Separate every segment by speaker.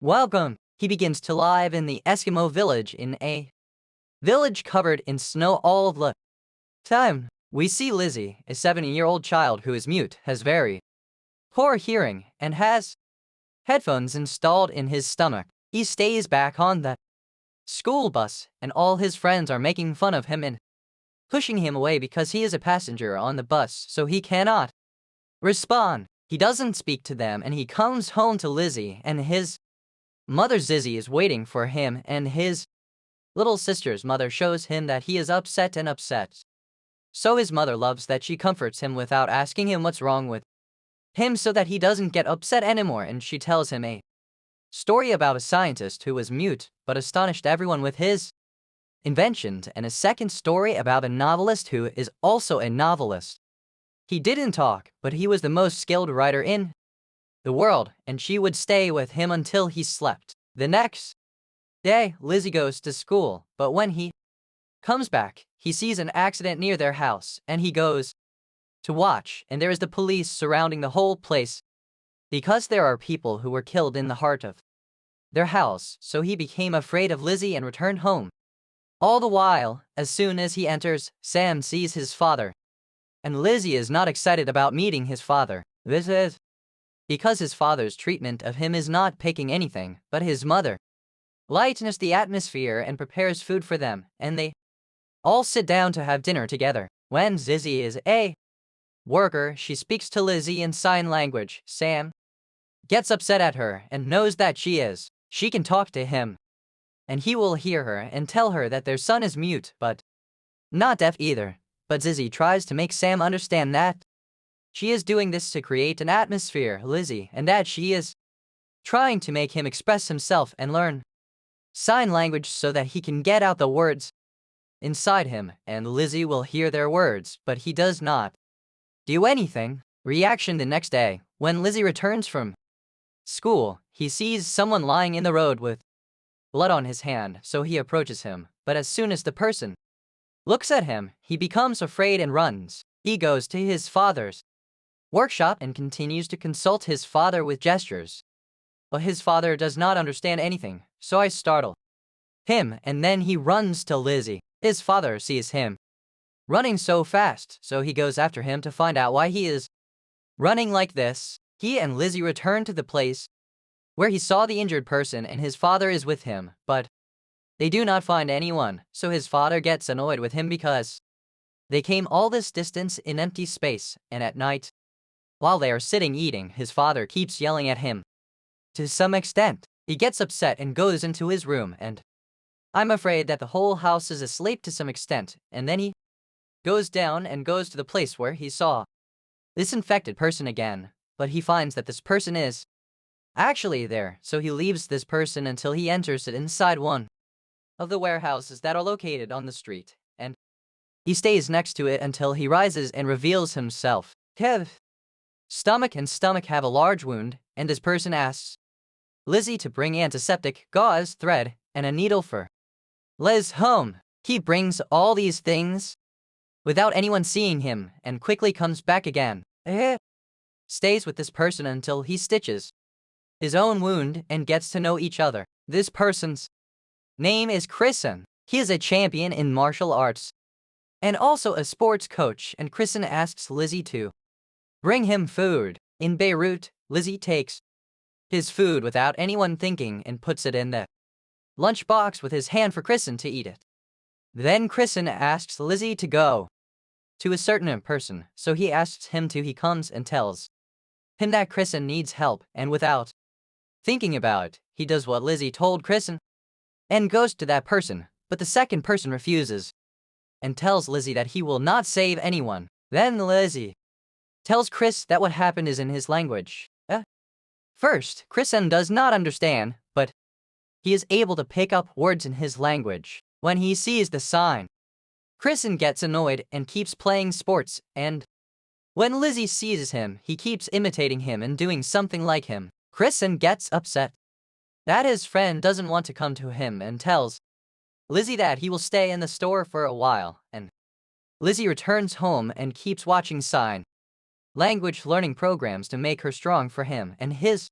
Speaker 1: Welcome! He begins to live in the Eskimo village in a village covered in snow all of the time. We see Lizzie, a 7-year-old child who is mute, has very poor hearing, and has headphones installed in his stomach. He stays back on the school bus, and all his friends are making fun of him and pushing him away because he is a passenger on the bus, so he cannot respond. He doesn't speak to them, and he comes home to Lizzie, and his mother Zizzy is waiting for him, and his little sister's mother shows him that he is upset and upset. So his mother loves that she comforts him without asking him what's wrong with him so that he doesn't get upset anymore, and she tells him a story about a scientist who was mute but astonished everyone with his inventions, and a second story about a novelist who is also a novelist. He didn't talk, but he was the most skilled writer in the world, and she would stay with him until he slept. The next day, Lizzie goes to school, but when he comes back, he sees an accident near their house, and he goes to watch, and there is the police surrounding the whole place because there are people who were killed in the heart of their house, so he became afraid of Lizzie and returned home. All the while, as soon as he enters, Sam sees his father, and Lizzie is not excited about meeting his father. This is because his father's treatment of him is not picking anything, but his mother lightens the atmosphere and prepares food for them, and they all sit down to have dinner together. When Zizzy is a worker, she speaks to Lizzie in sign language. Sam gets upset at her and knows that she can talk to him, and he will hear her and tell her that their son is mute, but not deaf either. But Zizzy tries to make Sam understand that she is doing this to create an atmosphere, Lizzie, and that she is trying to make him express himself and learn sign language so that he can get out the words inside him, and Lizzie will hear their words, but he does not do anything. Reaction the next day, when Lizzie returns from school, he sees someone lying in the road with blood on his hand, so he approaches him, but as soon as the person looks at him, he becomes afraid and runs. He goes to his father's workshop and continues to consult his father with gestures. But his father does not understand anything, so I startle him, and then he runs to Lizzie. His father sees him running so fast, so he goes after him to find out why he is running like this. He and Lizzie return to the place where he saw the injured person, and his father is with him, but they do not find anyone, so his father gets annoyed with him because they came all this distance in empty space, and at night, while they are sitting eating, his father keeps yelling at him. To some extent, he gets upset and goes into his room, and I'm afraid that the whole house is asleep to some extent, and then he goes down and goes to the place where he saw this infected person again, but he finds that this person is actually there, so he leaves this person until he enters it inside one of the warehouses that are located on the street, and he stays next to it until he rises and reveals himself. Kev. Stomach and stomach have a large wound, and this person asks Lizzie to bring antiseptic, gauze, thread, and a needle for Liz home. He brings all these things without anyone seeing him and quickly comes back again. Stays with this person until he stitches his own wound and gets to know each other. This person's name is Kristen. He is a champion in martial arts and also a sports coach, and Kristen asks Lizzie to bring him food. In Beirut, Lizzie takes his food without anyone thinking and puts it in the lunchbox with his hand for Kristen to eat it. Then Kristen asks Lizzie to go to a certain person, so he asks him to. He comes and tells him that Kristen needs help, and without thinking about it, he does what Lizzie told Kristen and goes to that person, but the second person refuses and tells Lizzie that he will not save anyone. Then Lizzie tells Chris that what happened is in his language. First, Kristen does not understand, but he is able to pick up words in his language. When he sees the sign, Kristen gets annoyed and keeps playing sports, and when Lizzie sees him, he keeps imitating him and doing something like him. Kristen gets upset that his friend doesn't want to come to him and tells Lizzie that he will stay in the store for a while, and Lizzie returns home and keeps watching sign language learning programs to make her strong for him and his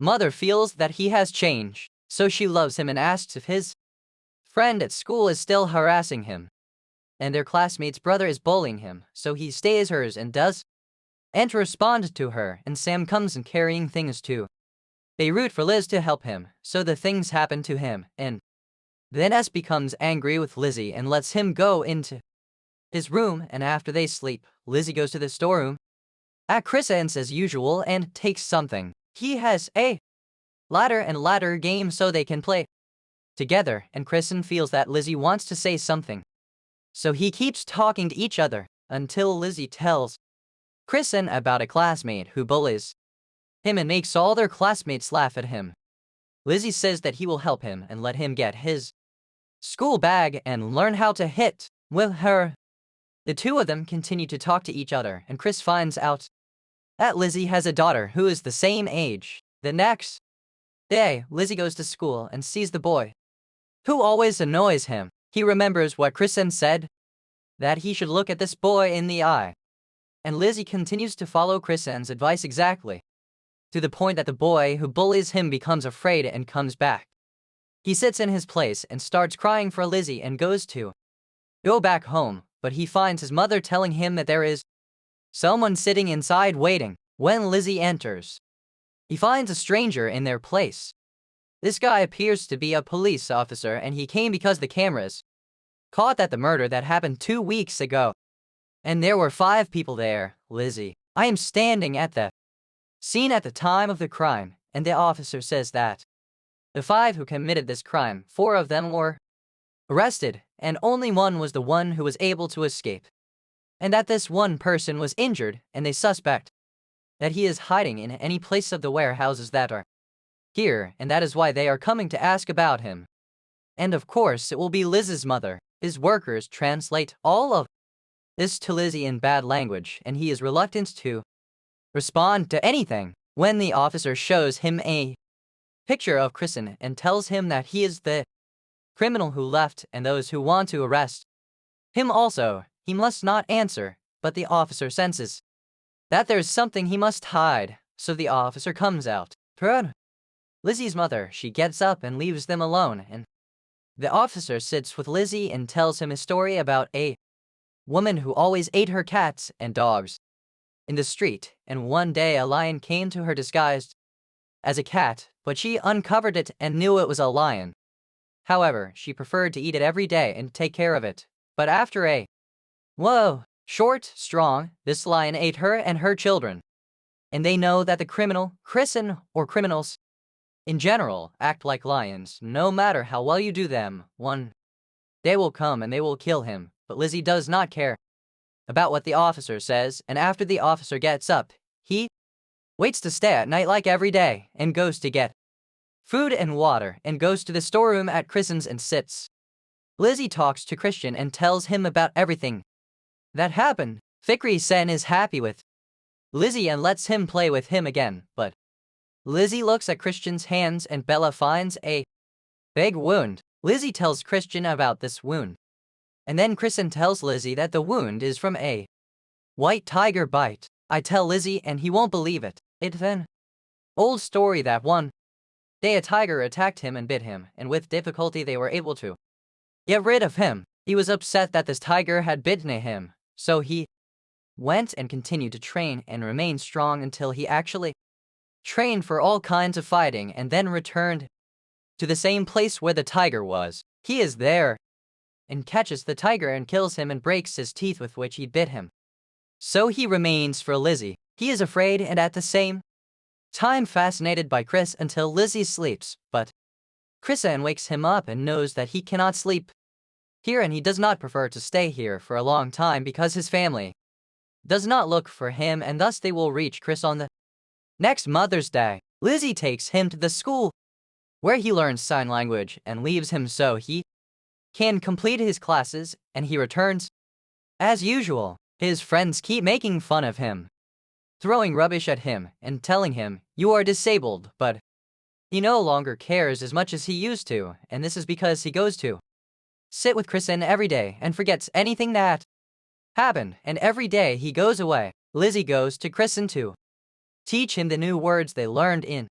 Speaker 1: mother feels that he has changed, so she loves him and asks if his friend at school is still harassing him. And their classmate's brother is bullying him, so he stays hers and does. And to respond to her, and Sam comes and carrying things too. They root for Liz to help him, so the things happen to him, and then S becomes angry with Lizzie and lets him go into his room, and after they sleep, Lizzie goes to the storeroom at Chris ends as usual and takes something. He has a ladder game so they can play together, and Kristen feels that Lizzie wants to say something. So he keeps talking to each other until Lizzie tells Kristen about a classmate who bullies him and makes all their classmates laugh at him. Lizzie says that he will help him and let him get his school bag and learn how to hit with her. The two of them continue to talk to each other, and Chris finds out that Lizzie has a daughter who is the same age. The next day, Lizzie goes to school and sees the boy who always annoys him. He remembers what Kristen said, that he should look at this boy in the eye. And Lizzie continues to follow Kristen's advice exactly, to the point that the boy who bullies him becomes afraid and comes back. He sits in his place and starts crying for Lizzie and goes to go back home, but he finds his mother telling him that there is someone sitting inside waiting. When Lizzie enters, he finds a stranger in their place. This guy appears to be a police officer, and he came because the cameras caught that the murder that happened 2 weeks ago. And there were 5 people there. Lizzie, I am standing at the scene at the time of the crime, and the officer says that the 5 who committed this crime, 4 of them were arrested, and only one was the one who was able to escape. And that this one person was injured, and they suspect that he is hiding in any place of the warehouses that are here, and that is why they are coming to ask about him. And of course, it will be Liz's mother. His workers translate all of this to Lizzie in bad language, and he is reluctant to respond to anything. When the officer shows him a picture of Kristen and tells him that he is the criminal who left and those who want to arrest him also, he must not answer, but the officer senses that there's something he must hide, so the officer comes out. Lizzie's mother, she gets up and leaves them alone, and the officer sits with Lizzie and tells him a story about a woman who always ate her cats and dogs in the street, and one day a lion came to her disguised as a cat, but she uncovered it and knew it was a lion. However, she preferred to eat it every day and take care of it. But after a short, strong, this lion ate her and her children. And they know that the criminal, Kristen, or criminals in general, act like lions. No matter how well you do them, one day will come and they will kill him. But Lizzie does not care about what the officer says, and after the officer gets up, he waits to stay at night like every day, and goes to get food and water, and goes to the storeroom at Kristen's and sits. Lizzie talks to Christian and tells him about everything that happened. Fikri Sen is happy with Lizzie and lets him play with him again, but Lizzie looks at Christian's hands and Bella finds a big wound. Lizzie tells Christian about this wound, and then Kristen tells Lizzie that the wound is from a white tiger bite. I tell Lizzie and he won't believe it. It's an old story that one day a tiger attacked him and bit him, and with difficulty they were able to get rid of him. He was upset that this tiger had bitten him, so he went and continued to train and remain strong until he actually trained for all kinds of fighting, and then returned to the same place where the tiger was. He is there and catches the tiger and kills him and breaks his teeth with which he bit him. So he remains for Lizzie. He is afraid and at the same time fascinated by Chris until Lizzie sleeps, but Kristen wakes him up and knows that he cannot sleep here, and he does not prefer to stay here for a long time because his family does not look for him, and thus they will reach Chris on the next Mother's Day. Lizzie takes him to the school where he learns sign language and leaves him so he can complete his classes, and he returns. As usual, his friends keep making fun of him, throwing rubbish at him and telling him, "You are disabled," but he no longer cares as much as he used to, and this is because he goes to sit with Kristen every day and forgets anything that happened, and every day he goes away. Lizzie goes to Kristen to teach him the new words they learned in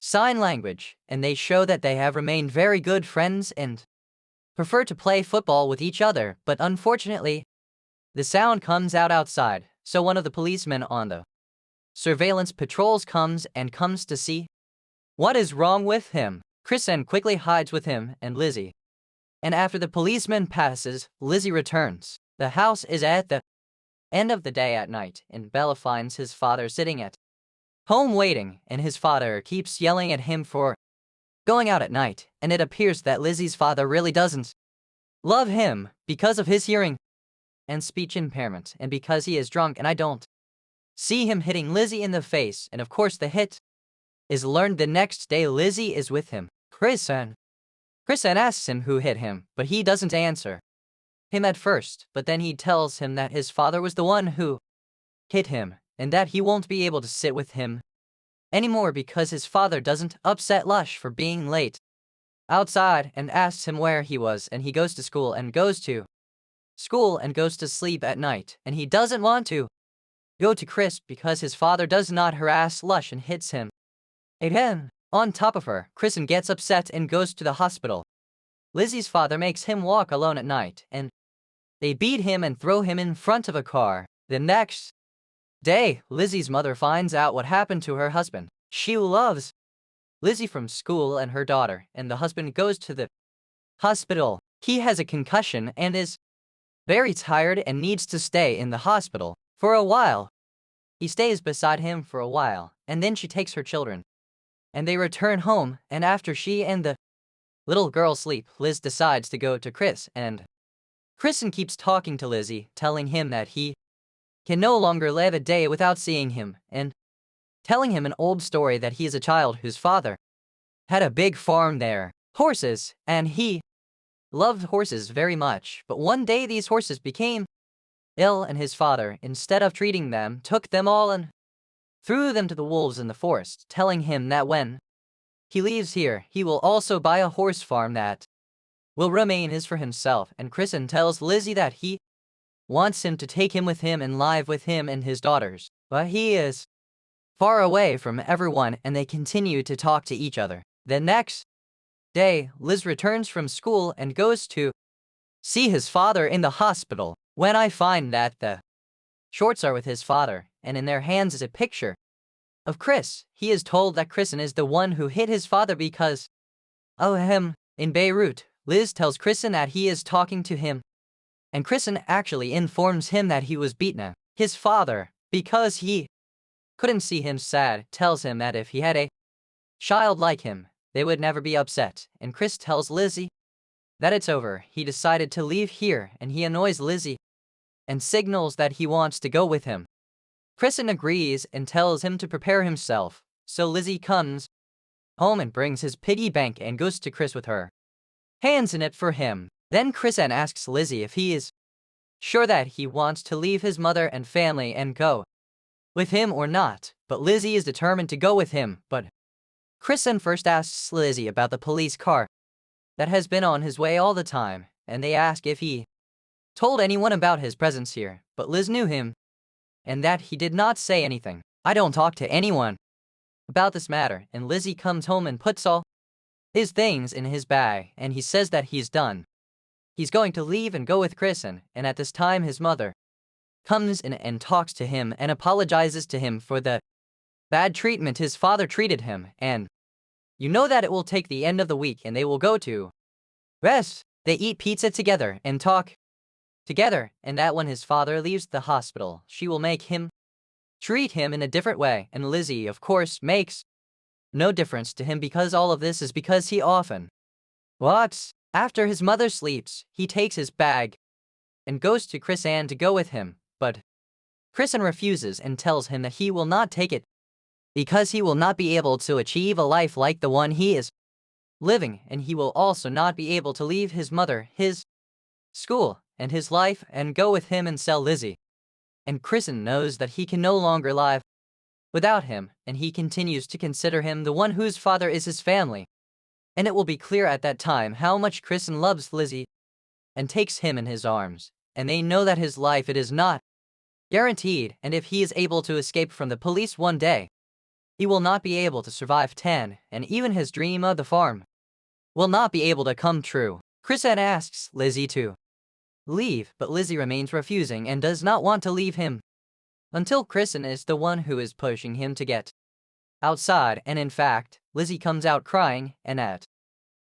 Speaker 1: sign language, and they show that they have remained very good friends and prefer to play football with each other, but unfortunately, the sound comes out outside, so one of the policemen on the surveillance patrols comes to see what is wrong with him. Kristen quickly hides with him and Lizzie, and after the policeman passes, Lizzie returns. The house is at the end of the day at night, and Bella finds his father sitting at home waiting, and his father keeps yelling at him for going out at night, and it appears that Lizzie's father really doesn't love him because of his hearing and speech impairment, and because he is drunk, and I don't see him hitting Lizzie in the face, and of course the hit is learned the next day. Lizzie is with him. Kristen asks him who hit him, but he doesn't answer him at first, but then he tells him that his father was the one who hit him, and that he won't be able to sit with him anymore because his father doesn't upset Lush for being late outside, and asks him where he was, and he goes to school and goes to sleep at night, and he doesn't want to go to Chris because his father does not harass Lush and hits him again on top of her. Kristen gets upset and goes to the hospital. Lizzie's father makes him walk alone at night, and they beat him and throw him in front of a car. The next day, Lizzie's mother finds out what happened to her husband. She loves Lizzie from school and her daughter, and the husband goes to the hospital. He has a concussion and is very tired and needs to stay in the hospital for a while. He stays beside him for a while, and then she takes her children, and they return home, and after she and the little girl sleep, Liz decides to go to Chris, and Kristen keeps talking to Lizzie, telling him that he can no longer live a day without seeing him, and telling him an old story that he is a child whose father had a big farm there, horses, and he loved horses very much, but one day these horses became ill, and his father, instead of treating them, took them all and threw them to the wolves in the forest, telling him that when he leaves here, he will also buy a horse farm that will remain his for himself, and Kristen tells Lizzie that he wants him to take him with him and live with him and his daughters, but he is far away from everyone, and they continue to talk to each other. The next day, Liz returns from school and goes to see his father in the hospital. When I find that the shorts are with his father, and in their hands is a picture of Chris, he is told that Kristen is the one who hit his father because of him. In Beirut, Liz tells Kristen that he is talking to him, and Kristen actually informs him that he was beaten. His father, because he couldn't see him sad, tells him that if he had a child like him, they would never be upset, and Chris tells Lizzie that it's over. He decided to leave here, and he annoys Lizzie and signals that he wants to go with him. Kristen agrees and tells him to prepare himself, so Lizzie comes home and brings his piggy bank and goes to Chris with her hands in it for him. Then Kristen asks Lizzie if he is sure that he wants to leave his mother and family and go with him or not, but Lizzie is determined to go with him. But Kristen first asks Lizzie about the police car that has been on his way all the time, and they ask if he told anyone about his presence here, but Liz knew him, and that he did not say anything. I don't talk to anyone about this matter, and Lizzie comes home and puts all his things in his bag, and he says that he's done. He's going to leave and go with Kristen, and at this time his mother comes in and talks to him and apologizes to him for the bad treatment his father treated him, and you know that it will take the end of the week and they will go to rest. They eat pizza together and talk together, and that when his father leaves the hospital, she will make him treat him in a different way, and Lizzie, of course, makes no difference to him because all of this is because he often walks. After his mother sleeps, he takes his bag and goes to Kristen to go with him, but Kristen refuses and tells him that he will not take it because he will not be able to achieve a life like the one he is living, and he will also not be able to leave his mother, his school, and his life and go with him and sell Lizzie. And Kristen knows that he can no longer live without him, and he continues to consider him the one whose father is his family. And it will be clear at that time how much Kristen loves Lizzie and takes him in his arms, and they know that his life it is not guaranteed, and if he is able to escape from the police one day, he will not be able to survive 10, and even his dream of the farm will not be able to come true. Kristen asks Lizzie to leave, but Lizzie remains refusing and does not want to leave him until Kristen is the one who is pushing him to get outside, and in fact, Lizzie comes out crying, and at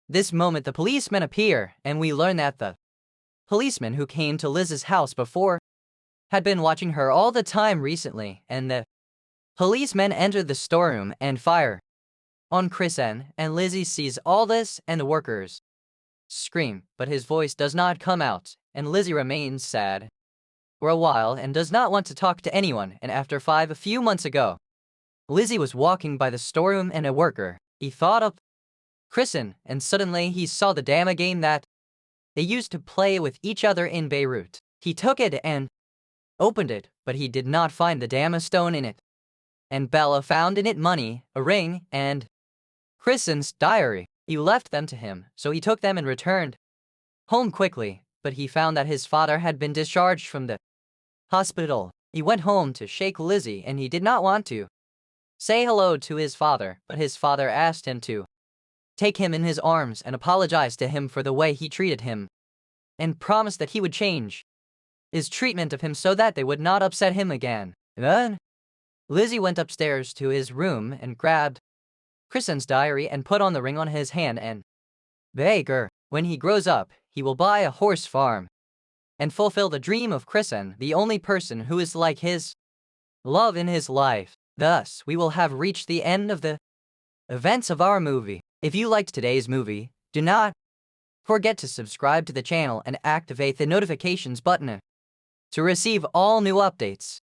Speaker 1: this moment the policemen appear, and we learn that the policeman who came to Liz's house before had been watching her all the time recently, and the policemen enter the storeroom and fire on Kristen, and Lizzie sees all this, and the workers scream, but his voice does not come out, and Lizzie remains sad for a while and does not want to talk to anyone. And after a few months ago, Lizzie was walking by the storeroom, and a worker, he thought of Kristen, and suddenly he saw the Dama game that they used to play with each other in Beirut. He took it and opened it, but he did not find the Dama stone in it. And Bella found in it money, a ring, and Kristen's diary. He left them to him, so he took them and returned home quickly, but he found that his father had been discharged from the hospital. He went home to shake Lizzie, and he did not want to say hello to his father, but his father asked him to take him in his arms and apologize to him for the way he treated him, and promised that he would change his treatment of him so that they would not upset him again. Then Lizzie went upstairs to his room and grabbed Kristen's diary and put on the ring on his hand, and Baker, when he grows up, he will buy a horse farm and fulfill the dream of Kristen, the only person who is like his love in his life. Thus, we will have reached the end of the events of our movie. If you liked today's movie, do not forget to subscribe to the channel and activate the notifications button to receive all new updates.